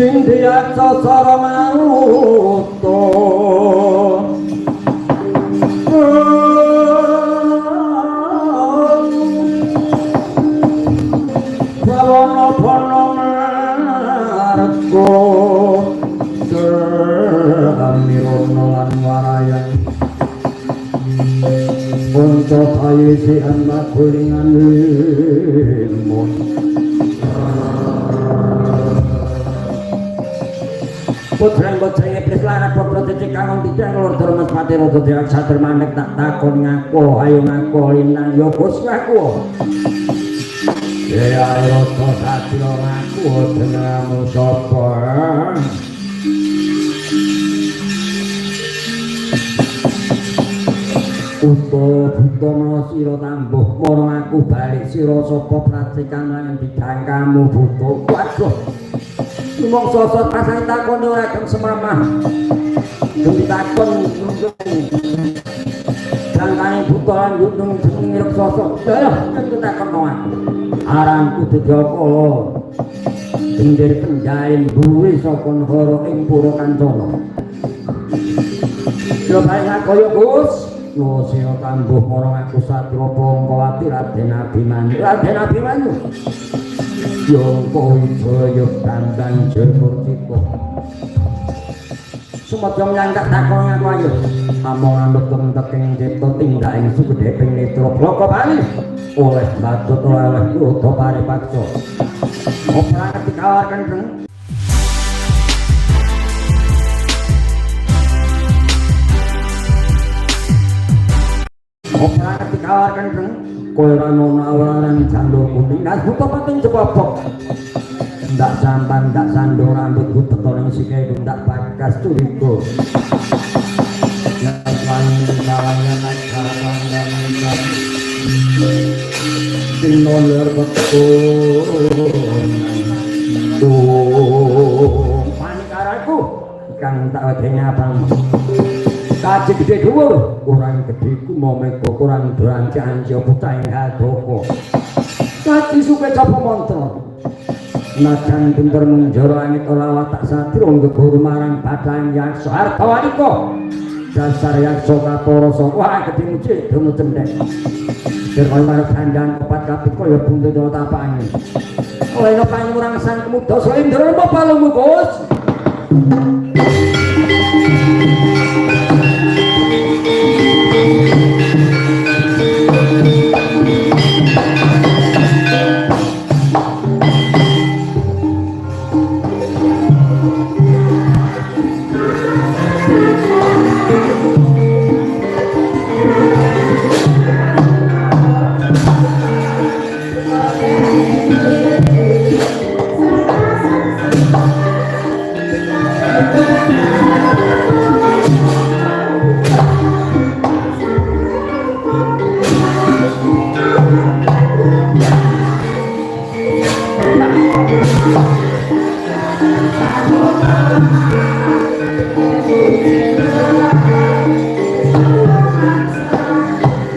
Sindiak sasara maruto Prawana-prawana margo Samirana lan warayan Punca payisihan magulingan limun Putreng-putreng iblis larat poproteci kangon tidak ngelur termas mati rodo dirang sater manek tak takon ngaku ayo ngaku linang yobos ngaku ya rodo satiro ngaku dengamu sopo Uto menawa sira tambuh mara aku balik sira sapa pratikan lan bidang kamu butuh waduh mung sosok pasang takon ora kang semamah demi takon jangkane buta lan gunung jeneng sosok ayo tentu takon aku aranku Dejokala Dindir penjain buwi saka negara ing Pura Kancana Coba kaya Gus no sira tambuh marang aku Satya Bangkawati Raden Abimanyu Yongko Wijaya Dandang Jemurcika Sumedya nyangkat takon aku ayo among ambek teking cipta tindak ing sugedheping netra bloko bali oleh badut oleh uta paripaksa ora dikawarkan Kang Ora dikawarkan Kang kowe ora ono awaran jandur kuning lan buta pating jebobok ndak sampan ndak sandung rambut buta ning sike ndak bakas curiga lan kawangan acara pandang dino ler betul panikaraku kang tak wedenge abang kaji gede dhuwur kurang gedheku momeko kurang drancanci bocah ing hadoko kaji suke japa mantra najan pinter menjara angit ora watak satria nggeguru marang badang yaksa harta wanika dasar yaksa kapara saka gedhe muci dono cendhek dirkaya karo kandhang kepat kapit kaya buntut tapane oleh panyurang sang kemuda Slendra apa balungmu Gus